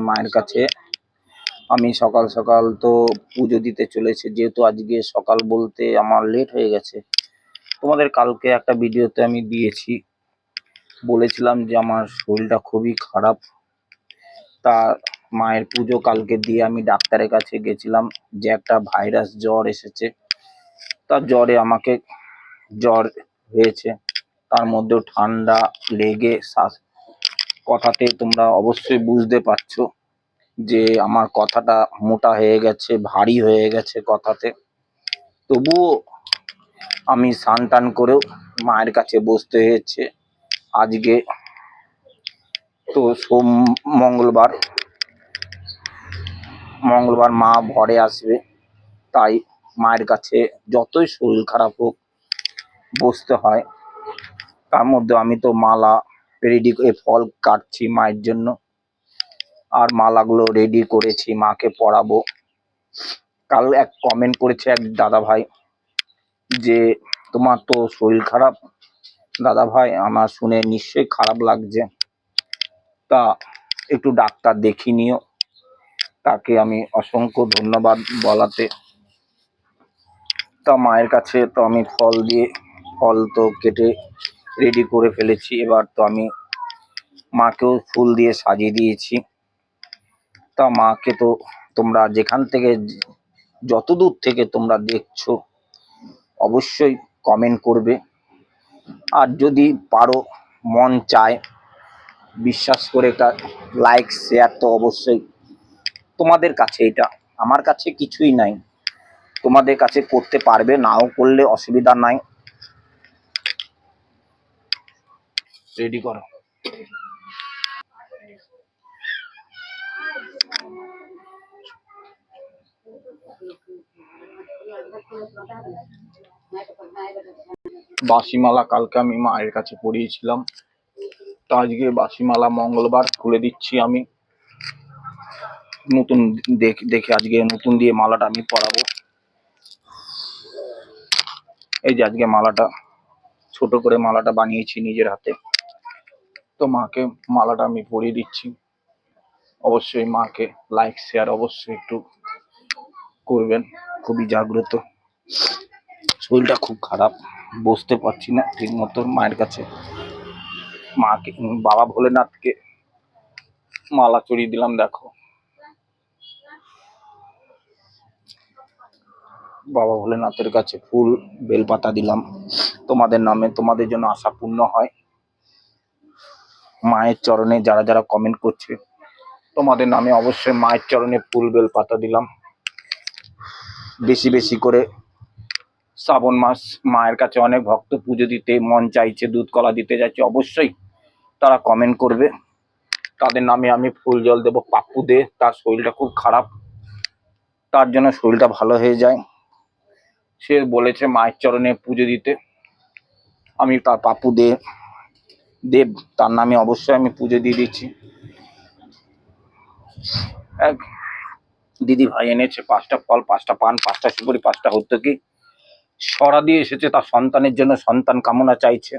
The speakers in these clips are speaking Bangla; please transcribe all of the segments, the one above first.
মায়ের কাছে আমি সকাল সকাল তো পুজো দিতে চলেছি, যেহেতু আজকে সকাল বলতে আমার লেট হয়ে গেছে। তোমাদের কালকে একটা ভিডিওতে আমি দিয়েছি, বলেছিলাম যে আমার শরীরটা খুবই খারাপ। তা মায়ের পুজো কালকে দিয়ে আমি ডাক্তারের কাছে গেছিলাম যে একটা ভাইরাস জ্বর এসেছে। তার জ্বরে আমাকে জ্বর হয়েছে, তার মধ্যেও ঠান্ডা লেগে শ্বাস কথাতে তোমরা অবশ্যই বুঝতে পারছো যে আমার কথাটা মোটা হয়ে গেছে, ভারী হয়ে গেছে কথাতে। তবুও আমি স্নান টান করেও মায়ের কাছে বসতে হয়েছে। আজকে তো মঙ্গলবার মা ঘরে আসবে, তাই মায়ের কাছে যতই শরীর খারাপ হোক বসতে হয়। তার মধ্যে আমি তো মালা রেডি করে ফল কাটছি মায়ের জন্য, আর মালাগুলো রেডি করেছি মাকে পরাবো। কাল এক কমেন্ট করেছে এক দাদা ভাই যে তোমার তো শরীর খারাপ। দাদা ভাই আমার শুনে নিশ্চয়ই খারাপ লাগছে, তা একটু ডাক্তার দেখিয়ে নিও। তাকে আমি অসংখ্য ধন্যবাদ বলাতে। তা মায়ের কাছে তো আমি ফল তো কেটে রেডি করে ফেলেছি। এবার তো আমি মাকেও ফুল দিয়ে সাজিয়ে দিয়েছি। তা মাকে তো তোমরা যেখান থেকে যত দূর থেকে তোমরা দেখছো অবশ্যই কমেন্ট করবে, আর যদি পারো মন চায় বিশ্বাস করে একটা লাইক শেয়ার তো অবশ্যই। তোমাদের কাছে এটা, আমার কাছে কিছুই নাই, তোমাদের কাছে করতে পারবে, নাও করলে অসুবিধা নাই। রেডি করো। বাসিমালা কালকে আমি মায়ের কাছে পড়িয়েছিলাম, তো আজকে বাসিমালা মঙ্গলবার খুলে দিচ্ছি আমি। নতুন দেখে আজকে নতুন দিয়ে মালাটা আমি পরাবো। এই যে আজকে মালাটা ছোট করে মালাটা বানিয়েছি নিজের হাতে, তো মাকে মালাটা আমি পরিয়ে দিচ্ছি। অবশ্যই মাকে লাইক শেয়ার অবশ্যই একটু করবেন। খুবই জাগ্রত, শরীরটা খুব খারাপ, বসতে পারছি না ঠিক মতো মায়ের কাছে। মাকে বাবা ভোলেনাথকে মালা চড়িয়ে দিলাম, দেখো বাবা ভোলেনাথের কাছে ফুল বেলপাতা দিলাম তোমাদের নামে, তোমাদের জন্য আশা পূর্ণ হয়। মায়ের চরণে যারা যারা কমেন্ট করছে তোমাদের নামে অবশ্যই মায়ের চরণে ফুল বেলপাতা দিলাম। বেশি বেশি করে শ্রাবণ মাস মায়ের কাছে অনেক ভক্ত পুজো দিতে মন চাইছে, দুধ কলা দিতে যাচ্ছে, অবশ্যই তারা কমেন্ট করবে, তাদের নামে আমি ফুল জল দেবো। পাপ্পু দে, তার শরীরটা খুব খারাপ, তার জন্য শরীরটা ভালো হয়ে যায়, সে বলেছে মায়ের চরণে পুজো দিতে। আমি তার পাপ্পু দেব তার নামে অবশ্যই আমি পুজো দিয়ে দিচ্ছি। এক দিদি ভাই এনেছে 5টা ফল, 5টা পান, 5টা সুপারি, 5টা হত্যকি সরা দিয়ে এসেছে, তার সন্তানের জন্য সন্তান কামনা চাইছে।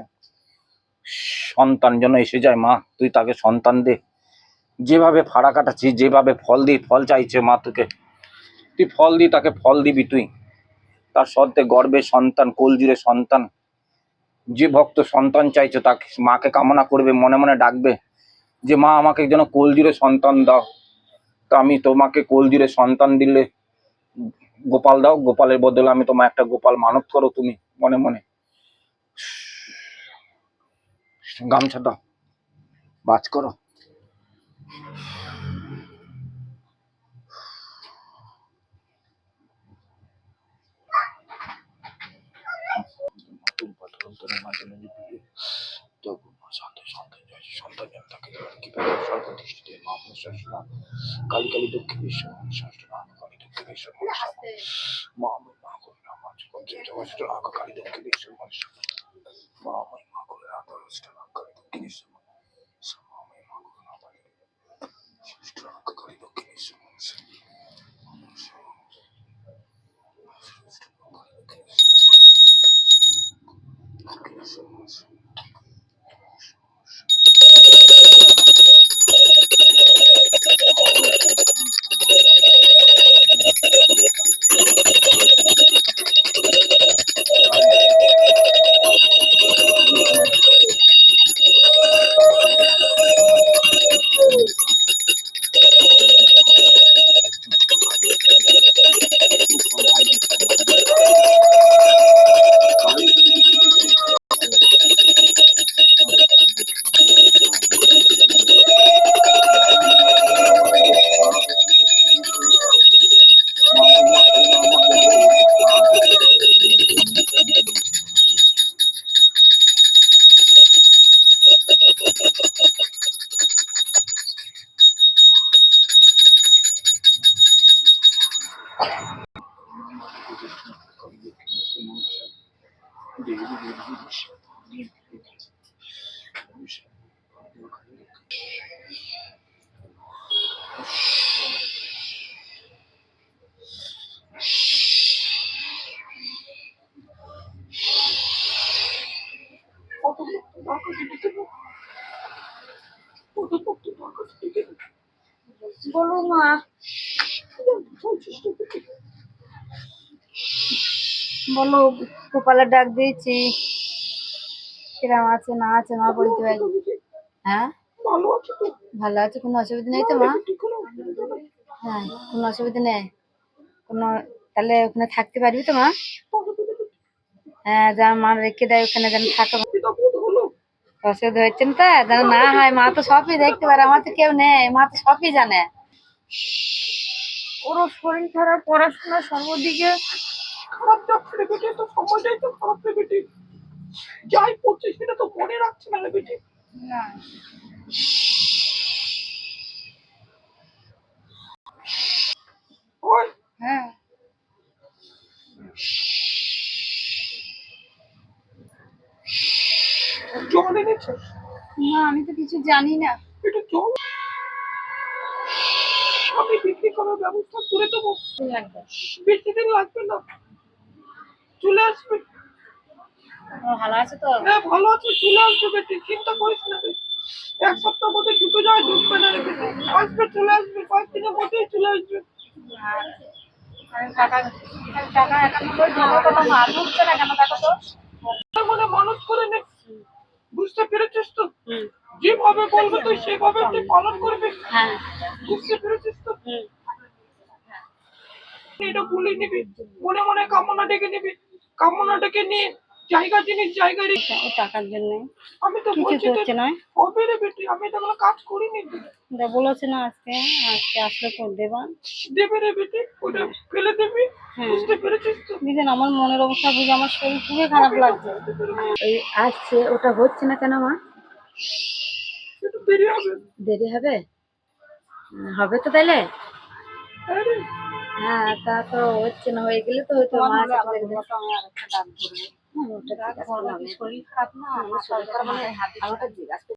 সন্তান যেন এসে যায়, মা তুই তাকে সন্তান দে। যেভাবে ফাড়া কাটাচ্ছি, যেভাবে ফল দিই, ফল চাইছে মা তোকে, তুই ফল দি, তাকে ফল দিবি তুই। তার সত্ত্বে গর্বে সন্তান, কোল জুড়ে সন্তান, যে ভক্ত সন্তান চাইছে তাকে মাকে কামনা করবে, মনে মনে ডাকবে যে মা আমাকে যেন কোল জুড়ে সন্তান দাও। তো আমি তোমাকে কোল জুড়ে সন্তান দিলে গোপাল দাও, গোপালের বদলে আমি তোমার একটা গোপাল মানত করো তুমি মনে মনে। গামছা দাও, বাজ করো। কালী কালী দক্ষিণেশ্বর কালী দক্ষিণেশ্বর মা মা করে কালী দক্ষিণেশ্বর মা মা করে কালী দক্ষিণেশ্বর কালী দক্ষিণেশ্বর। বলো মা, বলো। গোপালের ডাক দিয়েছি, কিরম আছে না আছে মা বলতে পারি। হ্যাঁ, ভালো আছে, কোনো অসুবিধা নেই তো মা? হ্যাঁ, কোনো অসুবিধা নেই কোনো। তাহলে ওখানে থাকতে পারবি তো মা? হ্যাঁ, যা মা রেখে দেয় ওখানে যেন থাকে। অসুবিধা হচ্ছে না তো, যেন না হয়। মা তো সবই দেখতে পারে, আমার তো কেউ নেই, মা তো সবই জানে। ওর শরীর খারাপ, পড়াশোনা সর্বদিকে খারাপ যাচ্ছে রে বেটে, তো সময়টাই তো খারাপ রে বেটে। যাই করছে সেটা তো মনে রাখছে না রে বেটে। না। ওই হ্যাঁ, জল এনেছে? না আমি তো কিছু জানি না। একটু জল আমি বিক্রি করার ব্যবস্থা করে দেবো, লাগবে। বেশি দিন লাগবে না, চলে আসবে। ও ভালো আছে তো? হ্যাঁ ভালো আছে, চলে আসবে বেটে, চিন্তা করিস না রে। এক সপ্তাহ মধ্যে ঢুকে যায়, ঢুকবে না রে বেটে, আসবে, চলে আসবে, কয়েকদিনের মধ্যেই চলে আসবে। আমি টাকা টাকা অ্যাকাউন্ট করে দেবো, কোনো মাল হচ্ছে না কেন টাকা তো? তার মানে মানুষ করে নে, বুঝতে পেরেছিস তো? যেভাবে বলবে তুই সেভাবে তুই পালন করবি, হ্যাঁ। বুঝতে পেরেছিস তো? এটা বলে নিবি, মনে মনে কামনা ডেকে নিবি, কামনা ডেকে নিয়ে জায়গা জিনিস জায়গায় রেখে। ও টাকার জন্য আমি তো কিছু বলছি তো করছে না। হবে রে বেটি, আমি এটা কোনো কাজ করিনি তো। দা বলেছে না আজকে আজকে আসলে করে দেবা। দেবে রে বেটি, ওটা ফেলে দিবি, হ্যাঁ। বুঝতে পেরেছিস তো? বুঝলেন, আমার মনের অবস্থা বুঝে আমার শরীর খুবই খারাপ লাগছে। এই আসছে, ওটা হচ্ছে না কেন মা? একটু দেরি হবে। দেরি হবে? হবে তো তাইলে? হ্যাঁ রে। হ্যাঁ, তা তো হচ্ছে না, হয়ে গেলে তো হয়তো মা শরীর খারাপ না, আমার শরীর খারাপ মানে আমাকে জিজ্ঞাসা।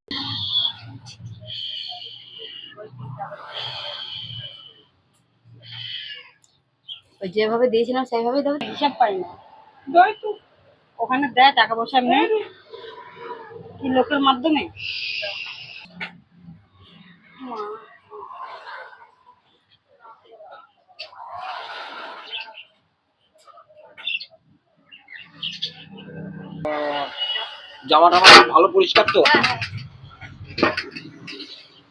ওই যেভাবে দিয়েছিলাম সেইভাবেই দেবো, হিসাব পাই না। যাই তো। ওখানে দেয় টাকা পয়সা এমনি হ্যাঁ রে। কি লোকের মাধ্যমে? জামাটা আমার ভালো পরিষ্কার তো?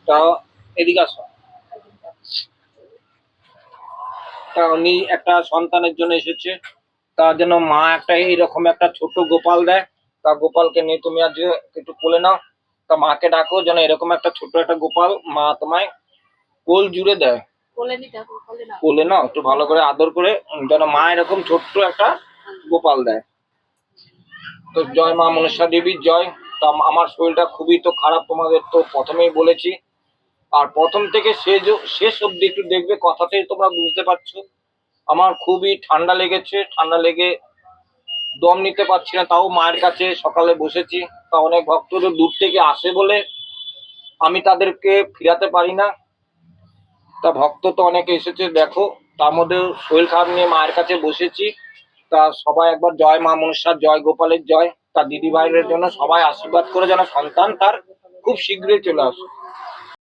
তা এদিকে আসো। তা উনি একটা সন্তানের জন্য এসেছে, তার জন্য মা একটা এইরকম একটা ছোট গোপাল দেয়। তা গোপালকে নিয়ে তুমি আজ একটু কোলে নাও। তা মাকে ডাকো যেন এরকম একটা ছোট একটা গোপাল মা তোমায় কোল জুড়ে দেয়। কোলে নাও, একটু ভালো করে আদর করে, যেন মা এরকম ছোট্ট একটা গোপাল দেয়। তো জয় মা মনসা দেবীর জয়। তা আমার শরীরটা খুবই তো খারাপ, তোমাদের তো প্রথমেই বলেছি। আর প্রথম থেকে শেষ অব্দি একটু দেখবে, কথাতেই তোমরা বুঝতে পারছো আমার খুবই ঠান্ডা লেগেছে, ঠান্ডা লেগে দম নিতে পারছি না। তাও মায়ের কাছে সকালে বসেছি। তা অনেক ভক্তদের দূর থেকে আসে বলে আমি তাদেরকে ফিরাতে পারি না। তা ভক্ত তো অনেকে এসেছে দেখো, তার মধ্যে শরীর খারাপ নিয়ে মায়ের কাছে বসেছি। তা সবাই একবার জয় মা মনসার জয়, গোপালের জয়। তা দিদি ভাইয়ের জন্য সবাই আশীর্বাদ করে যেন সন্তান তার খুব শীঘ্রই চলে আসে।